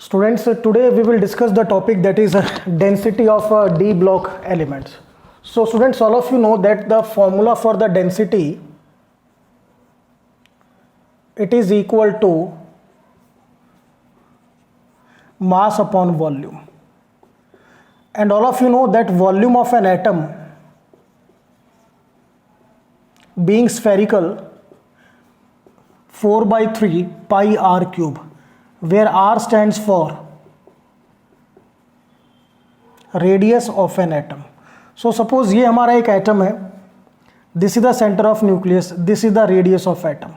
Students, today we will discuss the topic that is density of D block elements. So students, all of you know that the formula for the density, it is equal to mass upon volume. And all of you know that volume of an atom being spherical 4/3 pi r cube, where r stands for radius of an atom. So suppose ये हमारा एक atom है, this is the center of nucleus, this is the radius of atom.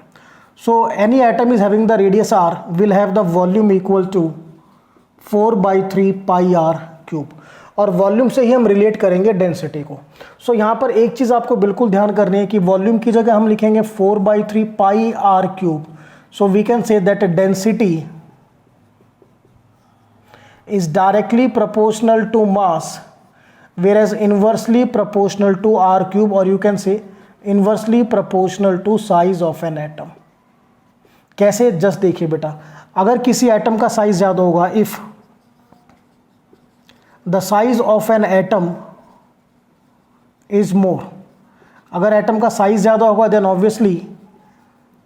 So any atom is having the radius r will have the volume equal to 4/3 pi r cube, और volume से ही हम relate करेंगे density को. सो यहाँ पर एक चीज़ आपको बिल्कुल ध्यान करनी है कि वॉल्यूम की जगह हम लिखेंगे 4/3 pi r cube. So we can say that density is directly proportional to mass, whereas inversely proportional to r cube, or you can say inversely proportional to size of an atom. कैसे? Just देखिए बेटा, अगर किसी atom का size ज़्यादा होगा, if the size of an atom is more, अगर atom का साइज ज़्यादा होगा then obviously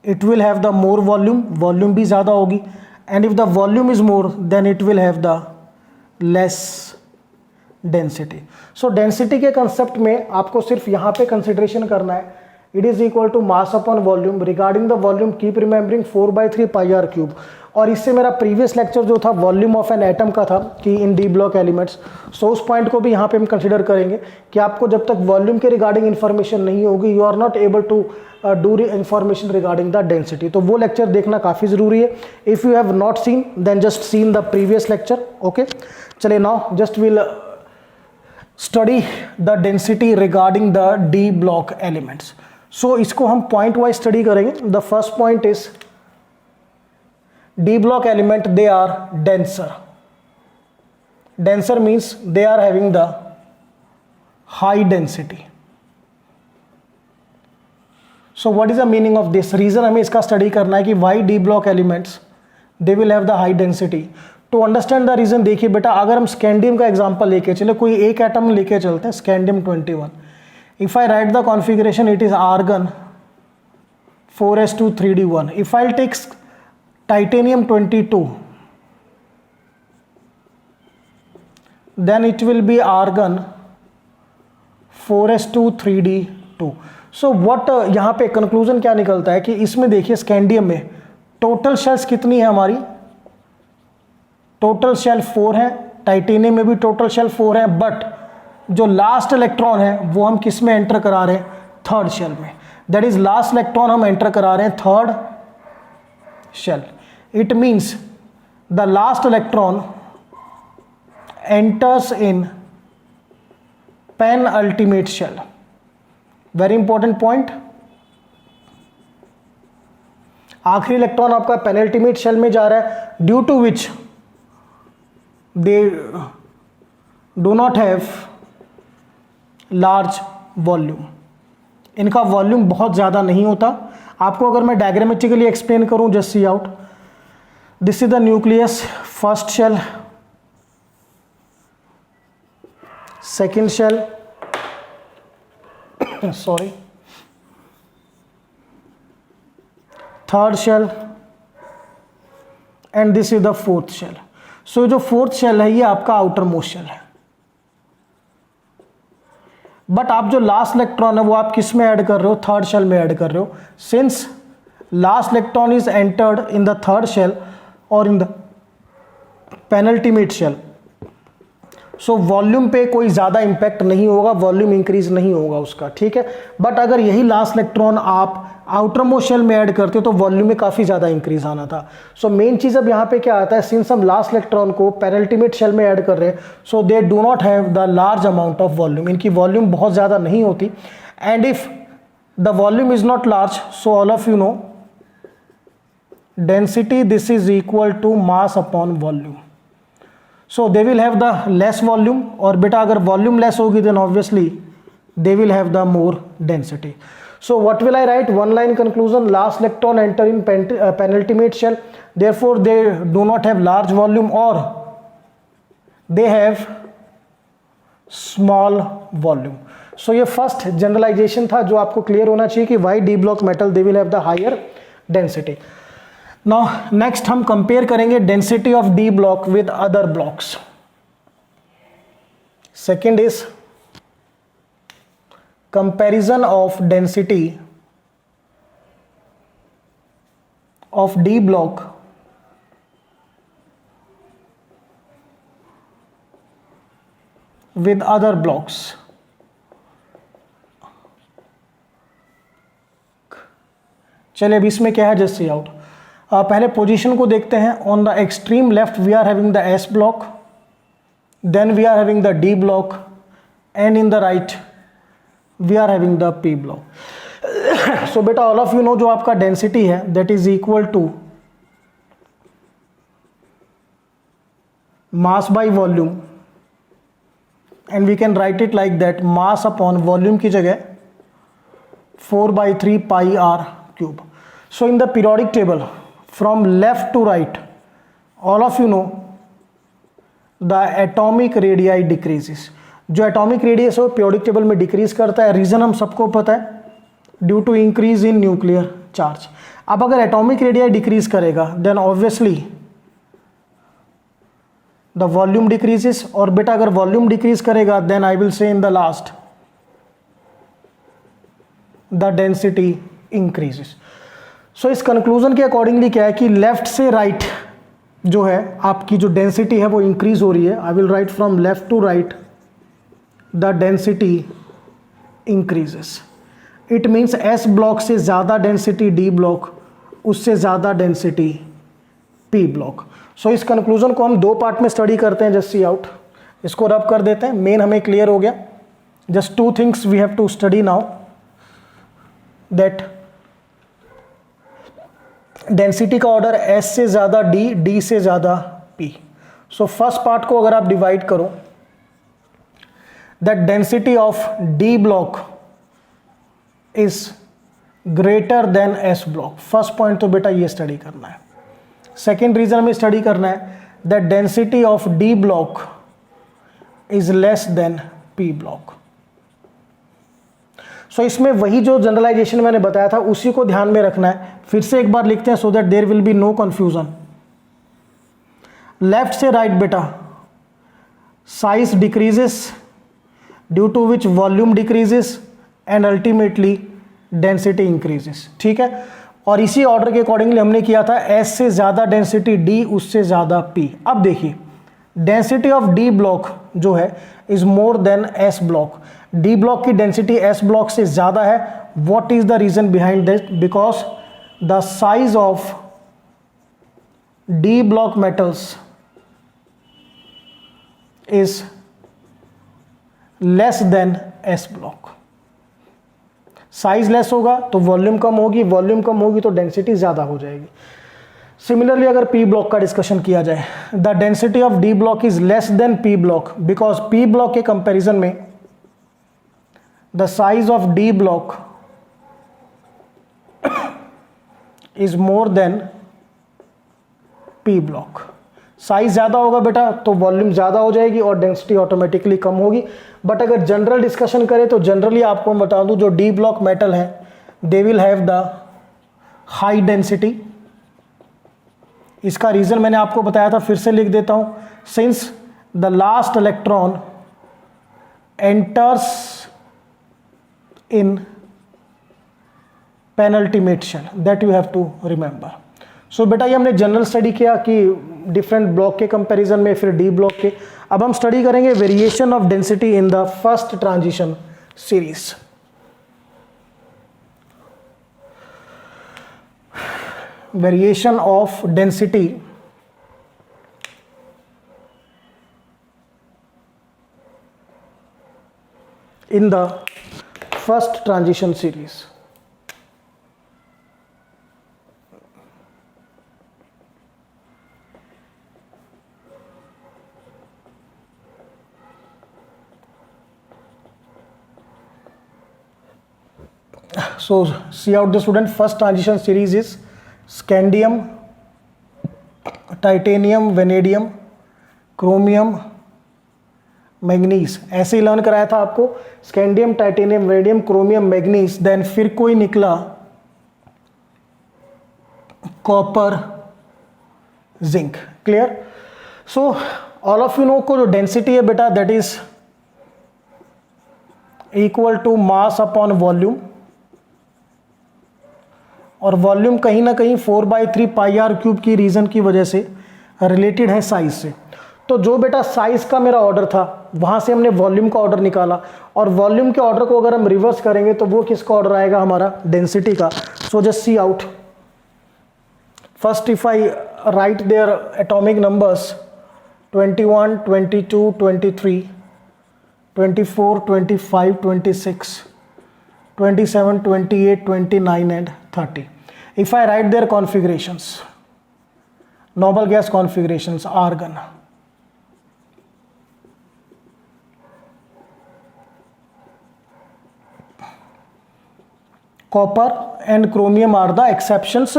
it will have the more volume, volume भी ज़्यादा होगी. And if the volume is more then it will have the less density. So density के concept में आपको सिर्फ यहाँ पे कंसिडरेशन करना है, it is equal to mass upon volume. Regarding the volume keep remembering 4/3 pi r cube. और इससे मेरा प्रीवियस लेक्चर जो था वॉल्यूम ऑफ एन एटम का था कि इन डी ब्लॉक एलिमेंट्स, सो उस पॉइंट को भी यहाँ पे हम कंसिडर करेंगे कि आपको जब तक वॉल्यूम के रिगार्डिंग इन्फॉर्मेशन नहीं होगी you are not able to do information regarding the density. तो वो लेक्चर देखना काफ़ी ज़रूरी है. If you have not seen then just seen the previous lecture. Okay, चलिए now just will study the density regarding the D block elements. So इसको हम point wise study करेंगे. The first point is D block element, they are denser. Denser means they are having the high density. So what is the meaning of this? Reason हमें इसका study करना है कि why D block elements they will have the high density. To understand the reason देखिए बेटा, अगर हम scandium का एग्जांपल लेके चले, कोई एक एटम लेके चलते हैं scandium 21. If I write the configuration, it is argon 4s2 3d1. If I'll take titanium 22, then it will be argon 4s2 3d2. So what यहाँ पे कंक्लूजन क्या निकलता है कि इसमें देखिए स्कैंडियम में टोटल शेल्स कितनी है हमारी, टोटल शेल 4 है. टाइटेनियम में भी टोटल शेल 4 है, बट जो लास्ट इलेक्ट्रॉन है वो हम किस में एंटर करा रहे हैं, थर्ड शेल में. दैट इज लास्ट इलेक्ट्रॉन हम एंटर करा रहे हैं third shell. It means the last electron enters in penultimate shell. Very important point. आखिरी इलेक्ट्रॉन आपका पेनल्टीमेट शेल में जा रहा है, due to which they do not have large volume. इनका वॉल्यूम बहुत ज़्यादा नहीं होता. आपको अगर मैं डायग्रामेटिकली एक्सप्लेन करूं, just see out. This is the nucleus, first shell, second shell, sorry, third shell, and this is the fourth shell. So जो fourth shell है ये आपका outer most shell है. बट आप जो लास्ट इलेक्ट्रॉन है वो आप किस में ऐड कर रहे हो, थर्ड शेल में ऐड कर रहे हो. Since last electron is entered in the third shell और in the penultimate shell, so volume पे कोई ज़्यादा इम्पैक्ट नहीं होगा, वॉल्यूम इंक्रीज नहीं होगा उसका, ठीक है. बट अगर यही लास्ट इलेक्ट्रॉन आप आउटर मोस्ट शेल में ऐड करते हो तो वॉल्यूम में काफ़ी ज़्यादा इंक्रीज आना था. सो मेन चीज़ अब यहाँ पे क्या आता है, सिंस हम लास्ट इलेक्ट्रॉन को पेनल्टीमेट शेल में ऐड कर रहे हैं, so they do not have the large amount of volume. इनकी वॉल्यूम बहुत ज़्यादा नहीं होती. And if the volume is not large, so all of you know density, this is equal to mass upon volume. So they will have the less volume, और बेटा अगर volume less होगी then obviously they will have the more density. So what will I write? One line conclusion: last electron enter in penultimate shell, therefore they do not have large volume or they have small volume. So ये first generalization था जो आपको clear होना चाहिए कि why D block metal they will have the higher density. Now next हम compare करेंगे density of D block with other blocks. Second is comparison of density of D block with other blocks. चलिए अब इसमें क्या है, just see out. पहले position को देखते हैं. On the extreme left we are having the S block, then we are having the D block, and in the right we are having the P block. So बेटा all of you know जो आपका density है that is equal to mass by volume, and we can write it like that, mass upon volume की जगह 4/3 pi r cube. So in the periodic table from left to right all of you know the atomic radii decreases. जो atomic radius है वो periodic table में decrease करता है. Reason हम सबको पता है, due to increase in nuclear charge. अब अगर एटॉमिक रेडियाई डिक्रीज करेगा then obviously the volume decreases. और बेटा अगर वॉल्यूम डिक्रीज करेगा then I will say in the last the density increases. So इस कंक्लूजन के अकॉर्डिंगली क्या है कि लेफ्ट से राइट जो है आपकी जो डेंसिटी है वो इंक्रीज हो रही है. I will write from left to right the density increases. It means S block से ज़्यादा डेंसिटी D ब्लॉक, उससे ज़्यादा डेंसिटी P ब्लॉक. सो इस कंक्लूजन को हम दो पार्ट में स्टडी करते हैं. जस्ट सी आउट, इसको रब कर देते हैं. मेन हमें क्लियर हो गया. Just two things we have to study now, that density का ऑर्डर S से ज़्यादा D, D से ज़्यादा P. सो फर्स्ट पार्ट को अगर आप डिवाइड करो, that density of D block is greater than S block. First point तो बेटा ये स्टडी करना है. सेकेंड रीजन हमें स्टडी करना है that density of D block is less than P block. सो इसमें वही जो जनरलाइजेशन मैंने बताया था उसी को ध्यान में रखना है. फिर से एक बार लिखते हैं so that there will be no confusion. Left से राइट बेटा size decreases due to which volume decreases and ultimately density increases. ठीक है, और इसी ऑर्डर के अकॉर्डिंगली हमने किया था S से ज़्यादा डेंसिटी D, उससे ज़्यादा P. अब देखिए डेंसिटी ऑफ D ब्लॉक जो है is more than S block. D block की डेंसिटी S ब्लॉक से ज़्यादा है. What is the reason behind this? Because the size of D block metals is less than S block. Size less होगा तो volume कम होगी, volume कम होगी तो density ज़्यादा हो जाएगी. सिमिलरली अगर P ब्लॉक का डिस्कशन किया जाए, the density of D block is less then P block because P block के कंपैरिजन में the size of D block is more then P block. Size ज़्यादा होगा बेटा तो वॉल्यूम ज़्यादा हो जाएगी और डेंसिटी ऑटोमेटिकली कम होगी. बट अगर जनरल डिस्कशन करें तो जनरली आपको मैं बता दूं जो डी ब्लॉक मेटल हैं they will have the high density. इसका रीज़न मैंने आपको बताया था, फिर से लिख देता हूं. Since the last electron enters in penultimate shell, that you have to remember. So बेटा ये हमने जनरल स्टडी किया कि डिफरेंट ब्लॉक के कंपैरिजन में, फिर डी ब्लॉक के. अब हम स्टडी करेंगे variation of density in the first transition series. Variation of density in the first transition series. So see out the student, first transition series is scandium, titanium, vanadium, chromium, manganese, ऐसे ही learn कराया था आपको, scandium, titanium, vanadium, chromium, manganese, then फिर कोई निकला copper, zinc. Clear? So all of you know को जो डेंसिटी है बेटा that is equal to mass upon volume, और वॉल्यूम कहीं ना कहीं 4/3 पाई आर क्यूब की रीजन की वजह से रिलेटेड है साइज से। तो जो बेटा साइज का मेरा ऑर्डर था वहां से हमने वॉल्यूम का ऑर्डर निकाला, और वॉल्यूम के ऑर्डर को अगर हम रिवर्स करेंगे तो वो किसका ऑर्डर आएगा? हमारा डेंसिटी का। So just see out, first if I right their atomic numbers 21, 22, 23, 24, 25, 26, 27, 28, 29 and 30. If I write their configurations, noble gas configurations, argon, copper and chromium are the exceptions,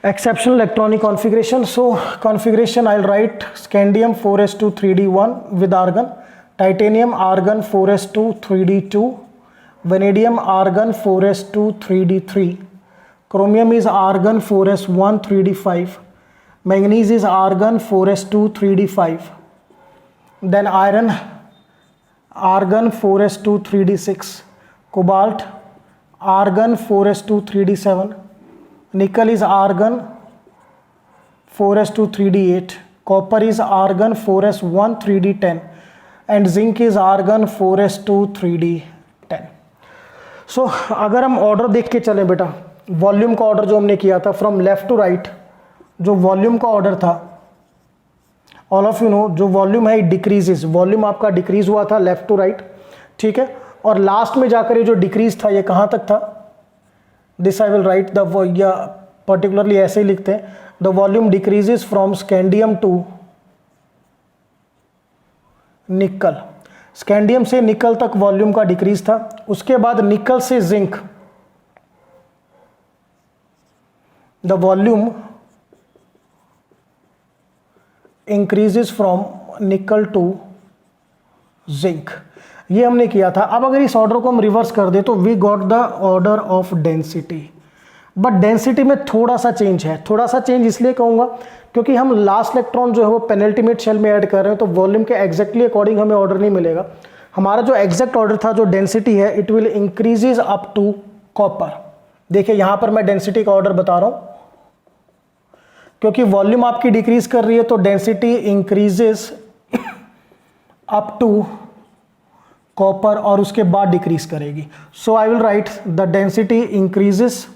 exceptional electronic configuration. So configuration I'll write scandium 4s2 3d1 with argon, titanium argon 4s2 3d2, vanadium argon 4s2 3d3, chromium is argon 4s1 3d5, manganese is argon 4s2 3d5, then iron argon 4s2 3d6, cobalt argon 4s2 3d7, nickel is argon 4s2 3d8, copper is argon 4s1 3d10, and zinc is argon 4s2 3d10. सो अगर हम order देख के चलें बेटा, volume का order जो हमने किया था फ्रॉम लेफ्ट टू राइट, जो वॉल्यूम का ऑर्डर था, ऑल ऑफ यू नो जो वॉल्यूम है डिक्रीजेस, वॉल्यूम आपका डिक्रीज हुआ था लेफ्ट टू राइट, ठीक है, और लास्ट में जाकर ये जो डिक्रीज था ये कहाँ तक था? This I will write the, या पर्टिकुलरली ऐसे ही लिखते हैं, the volume decreases from scandium to nickel, scandium से निकल तक वॉल्यूम का डिक्रीज था, उसके बाद निकल से zinc the volume increases from निकल टू जिंक, ये हमने किया था। अब अगर इस ऑर्डर को हम रिवर्स कर दे तो we got the order of density, but density में थोड़ा सा चेंज है। थोड़ा सा चेंज इसलिए कहूँगा क्योंकि हम लास्ट इलेक्ट्रॉन जो है वो पेनल्टीमेट शेल में ऐड कर रहे हैं, तो वॉल्यूम के एग्जैक्टली अकॉर्डिंग हमें ऑर्डर नहीं मिलेगा। हमारा जो एग्जैक्ट ऑर्डर था, जो डेंसिटी है, it will increases up to copper. देखिए यहाँ पर मैं डेंसिटी का ऑर्डर बता रहा हूँ, क्योंकि वॉल्यूम आपकी डिक्रीज कर रही है तो density increases up to copper और उसके बाद डिक्रीज करेगी। So I will write the density increases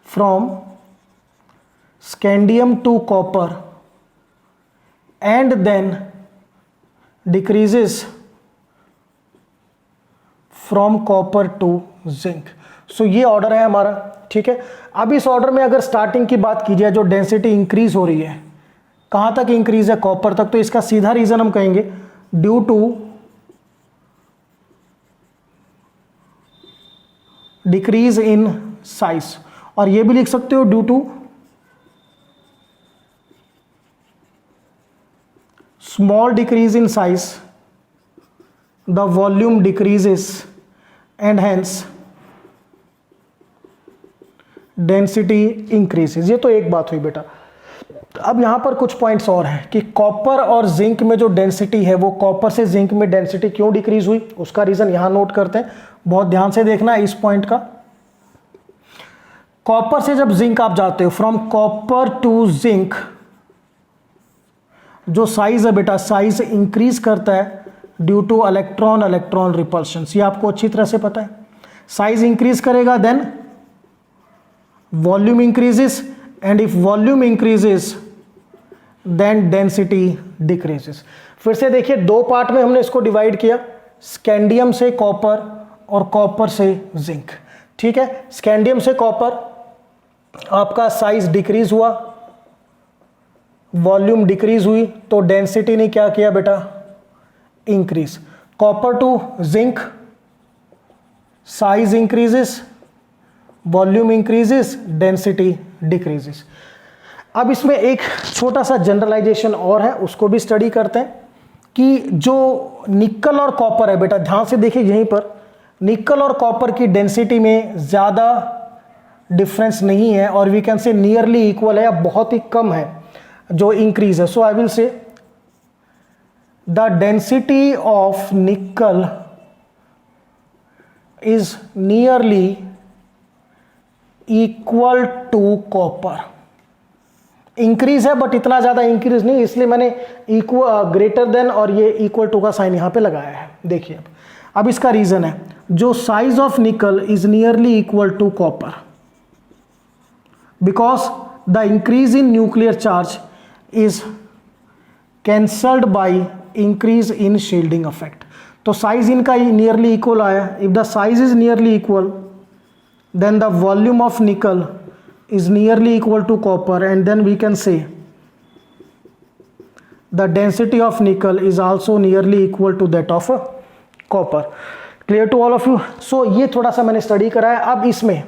from scandium to copper and then decreases from copper to zinc. So ये ऑर्डर है हमारा, ठीक है। अब इस ऑर्डर में अगर स्टार्टिंग की बात की जाए, जो डेंसिटी इंक्रीज हो रही है, कहाँ तक इंक्रीज है? कॉपर तक। तो इसका सीधा रीजन हम कहेंगे due to decrease in size, और ये भी लिख सकते हो due to small decrease in size, the volume decreases and hence density increases। ये तो एक बात हुई बेटा। अब यहाँ पर कुछ पॉइंट्स और हैं कि कॉपर और जिंक में जो डेंसिटी है वो कॉपर से जिंक में डेंसिटी क्यों डिक्रीज हुई, उसका रीजन यहाँ नोट करते हैं। बहुत ध्यान से देखना है इस पॉइंट का। कॉपर से जब जिंक आप जाते हो, फ्रॉम कॉपर टू जिंक, जो साइज है बेटा, साइज इंक्रीज करता है due to electron electron repulsion. ये आपको अच्छी तरह से पता है। साइज इंक्रीज करेगा then volume increases, and if volume increases then density decreases. फिर से देखिए, दो पार्ट में हमने इसको डिवाइड किया, स्कैंडियम से कॉपर और कॉपर से जिंक, ठीक है। स्कैंडियम से कॉपर आपका साइज डिक्रीज हुआ, वॉल्यूम डिक्रीज हुई, तो डेंसिटी ने क्या किया बेटा? Increase. Copper to zinc size increases, volume increases, density decreases. अब इसमें एक छोटा सा जनरलाइजेशन और है, उसको भी स्टडी करते हैं कि जो निकल और कॉपर है, बेटा ध्यान से देखिए यहीं पर, निकल और कॉपर की डेंसिटी में ज़्यादा डिफरेंस नहीं है, और we can say nearly equal है, या बहुत ही कम है जो इंक्रीज है। So I will say the density of nickel is nearly equal to copper. Increase है बट इतना ज़्यादा इंक्रीज नहीं, इसलिए मैंने इक्वल, ग्रेटर देन और ये इक्वल टू का साइन यहां पे लगाया है। देखिए अब इसका रीज़न है, जो size of nickel is nearly equal to copper because the increase in nuclear charge is cancelled by increase in shielding effect. तो साइज इनका नियरली इक्वल आया। If the size is nearly equal then the volume of nickel is nearly equal to copper, and then we can say the density of nickel is also nearly equal to that of copper. Clear to all of you? So ये थोड़ा सा मैंने study करा है। अब इसमें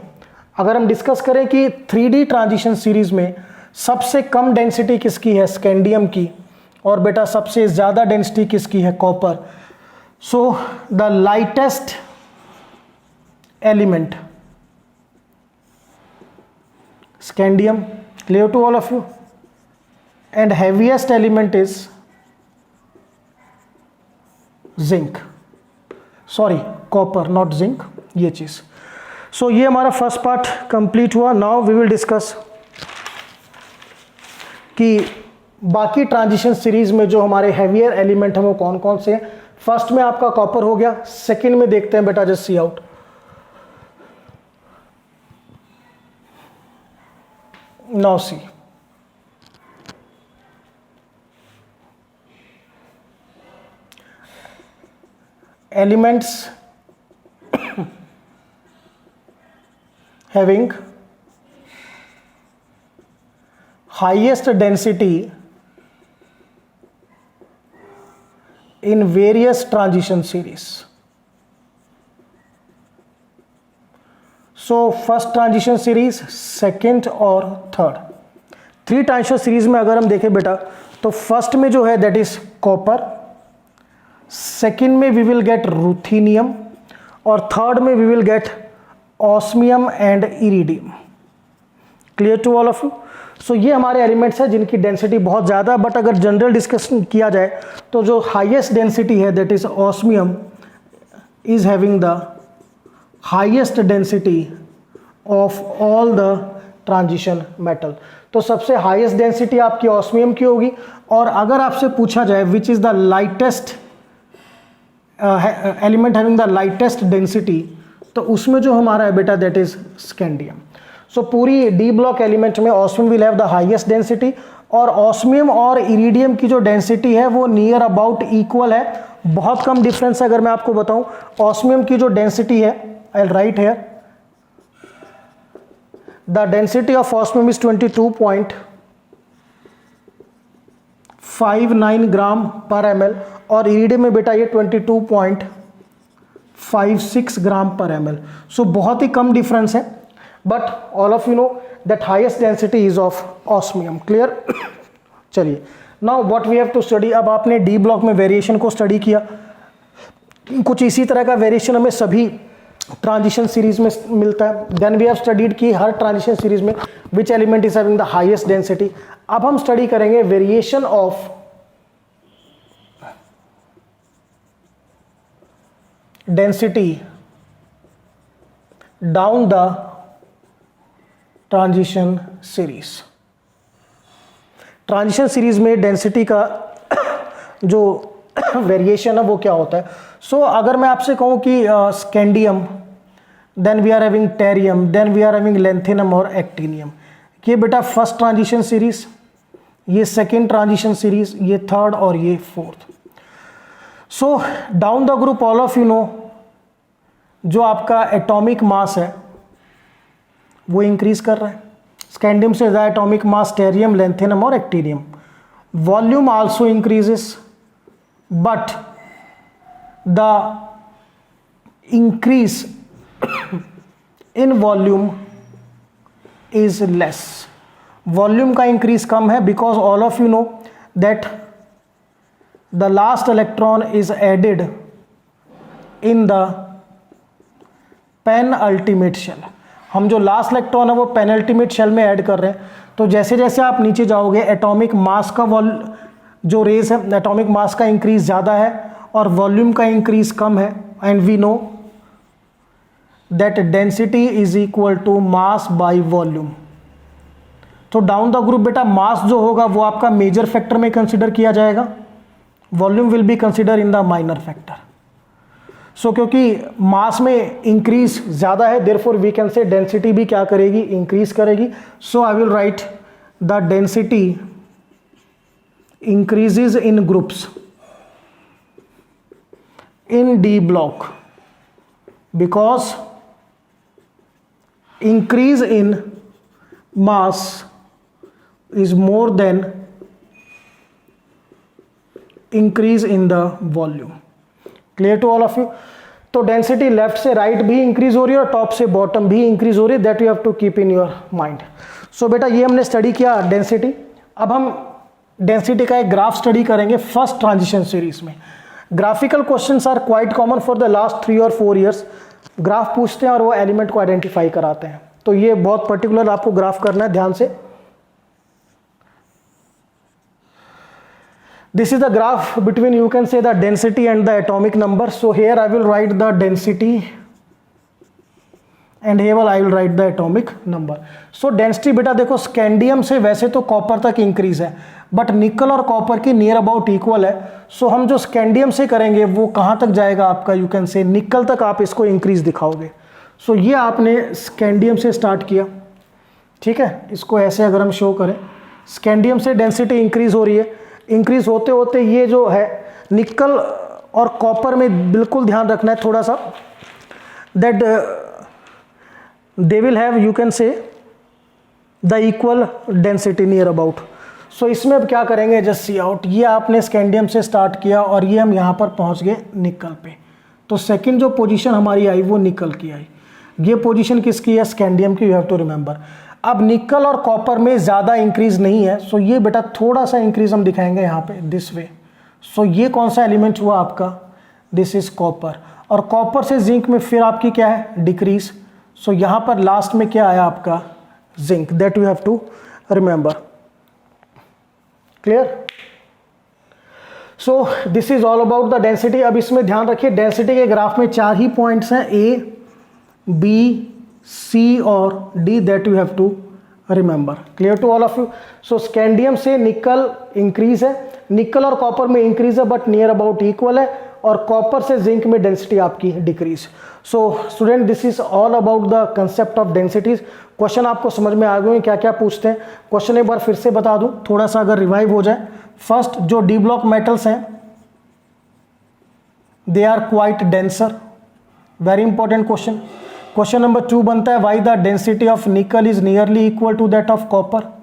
अगर हम डिस्कस करें कि 3D ट्रांजिशन सीरीज में सबसे कम डेंसिटी किसकी है, स्कैंडियम की, और बेटा सबसे ज़्यादा डेंसिटी किसकी है, copper. So the lightest element scandium, clear to all of you, and heaviest element is zinc, sorry copper not zinc, ये चीज। सो ये हमारा फर्स्ट पार्ट कंप्लीट हुआ। नाउ वी विल डिस्कस कि बाकी ट्रांजिशन सीरीज में जो हमारे हैवियर एलिमेंट हैं वो कौन कौन से हैं। फर्स्ट में आपका कॉपर हो गया, सेकंड में देखते हैं बेटा just see out, now see elements having highest density in various transition series. So first transition series, second और थर्ड। 3 ट्रांजिशन सीरीज में अगर हम देखें बेटा, तो फर्स्ट में जो है दैट इज कॉपर, सेकेंड में वी विल गेट रुथेनियम, और थर्ड में we will get osmium and iridium. Clear to all of you? So ये हमारे एलिमेंट्स हैं जिनकी डेंसिटी बहुत ज़्यादा है, बट अगर जनरल डिस्कशन किया जाए तो जो हाईएस्ट डेंसिटी है that is osmium is having the highest density of all the transition metal. तो सबसे हाईएस्ट डेंसिटी आपकी ऑस्मियम की होगी। और अगर आपसे पूछा जाए which is the lightest element having the lightest density, तो उसमें जो हमारा है बेटा दैट इज स्कैंडियम। सो पूरी डी ब्लॉक एलिमेंट में osmium will have the highest density, और ऑस्मियम और इरिडियम की जो डेंसिटी है वो नियर अबाउट इक्वल है, बहुत कम डिफरेंस है। अगर मैं आपको बताऊं, ऑस्मियम की जो डेंसिटी है, I'll write here, the density of osmium is 22.59 ग्राम पर ml, और इरिडियम में बेटा ये 22.56 ग्राम पर ml। सो बहुत ही कम डिफरेंस है, but all of you know that highest density is of osmium. Clear? चलिए, now what we have to study. अब आपने डी ब्लॉक में वेरिएशन को स्टडी किया, कुछ इसी तरह का वेरिएशन हमें सभी ट्रांजिशन सीरीज में मिलता है। देन वी हैव स्टडीड कि हर ट्रांजिशन सीरीज में which element is having the highest density. अब हम स्टडी करेंगे variation of density down the transition series. Transition series में डेंसिटी का जो वेरिएशन है वो क्या होता है। सो अगर मैं आपसे कहूं कि scandium, then we are having yttrium, then we are having lanthanum और एक्टिनियम। ये बेटा फर्स्ट ट्रांजिशन सीरीज, ये सेकेंड ट्रांजिशन सीरीज, ये थर्ड और ये fourth. So down the group all of you know जो आपका एटॉमिक मास है वो इंक्रीज कर रहा है। स्कैंडियम से ज़्यादा एटॉमिक मास टेरियम, लेंथेनम और actinium. Volume also increases, but the increase in volume is less, volume का इंक्रीज कम है, because all of you know that the last electron is added in the penultimate shell. हम जो last electron है वो पेनअल्टीमेट shell में add कर रहे हैं। तो जैसे जैसे आप नीचे जाओगे एटॉमिक मास का जो रेस है, एटॉमिक मास का इंक्रीज ज़्यादा है और वॉल्यूम का इंक्रीज कम है। And we know that density is equal to mass by volume. तो डाउन द ग्रुप बेटा मास जो होगा वो आपका मेजर फैक्टर में कंसिडर किया जाएगा, volume will be consider in the minor factor. So क्योंकि मास में इंक्रीज ज़्यादा है, therefore we can say density भी क्या करेगी, इंक्रीज करेगी। So I will write the density increases in groups in D block because increase in mass is more than increase in the volume. Clear to all of you? तो density left से right भी increase हो रही है और top से bottom भी increase हो रही है, that you have to keep in your mind. So बेटा ये हमने स्टडी किया डेंसिटी। अब हम डेंसिटी का एक ग्राफ स्टडी करेंगे फर्स्ट ट्रांजिशन सीरीज में। Graphical questions are quite common for the last 3 और 4 ईयर्स। ग्राफ पूछते हैं और वो एलिमेंट को आइडेंटिफाई कराते हैं, तो ये बहुत पर्टिकुलर आपको ग्राफ करना है ध्यान से। This is the graph between you can say the density and the atomic number. So here I will write the density and here I will write the atomic number. So density बेटा देखो scandium से वैसे तो copper तक increase है, but निकल और copper की नियर अबाउट इक्वल है। सो हम जो स्कैंडियम से करेंगे वो कहाँ तक जाएगा आपका, यू कैन से निकल तक आप इसको इंक्रीज दिखाओगे। सो ये आपने स्कैंडियम से स्टार्ट किया, ठीक है। इसको ऐसे अगर हम शो करें, स्कैंडियम से डेंसिटी इंक्रीज हो रही है, इंक्रीज होते होते ये जो है निकल और कॉपर में बिल्कुल ध्यान रखना है थोड़ा सा, that they will have you can say the equal density near about. So इसमें अब क्या करेंगे, जस्ट सी आउट, ये आपने स्कैंडियम से स्टार्ट किया और ये हम यहाँ पर पहुँच गए निकल पे। तो सेकंड जो पोजीशन हमारी आई वो निकल की आई, ये पोजीशन किसकी है, स्कैंडियम की, यू हैव टू रिमेंबर। अब निकल और कॉपर में ज़्यादा इंक्रीज नहीं है, सो ये बेटा थोड़ा सा इंक्रीज हम दिखाएंगे यहाँ पे दिस वे। सो ये कौन सा एलिमेंट हुआ आपका, दिस इज कॉपर। और कॉपर से जिंक में फिर आपकी क्या है, डिक्रीज। सो यहाँ पर लास्ट में क्या आया आपका, zinc, that you have to remember. Clear? So this is all about the density. अब इसमें ध्यान रखिए डेंसिटी के ग्राफ में 4 ही पॉइंट्स हैं, ए, बी, सी और D, that you have to remember. Clear to all of you? So scandium से nickel increase है, निकल और कॉपर में इंक्रीज है बट नियर अबाउट इक्वल है, और कॉपर से जिंक में डेंसिटी आपकी decrease. So student this is all about the concept of densities. Question आपको समझ में आ गए हैं क्या क्या पूछते हैं। क्वेश्चन एक बार फिर से बता दूं थोड़ा सा अगर रिवाइव हो जाए। फर्स्ट जो डी ब्लॉक मेटल्स हैं they are quite denser, very important question. Question number 2 बनता है why the density of nickel is nearly equal to that of copper.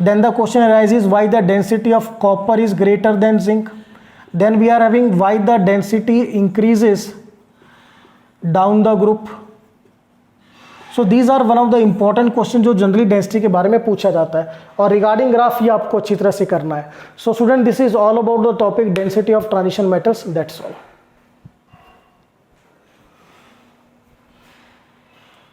Then the question arises why the density of copper is greater than zinc. Then we are having why the density increases down the group. So these are one of the important question जो generally density के बारे में पूछा जाता है, और regarding graph ये आपको अच्छी तरह से करना है। So student this is all about the topic density of transition metals, that's all.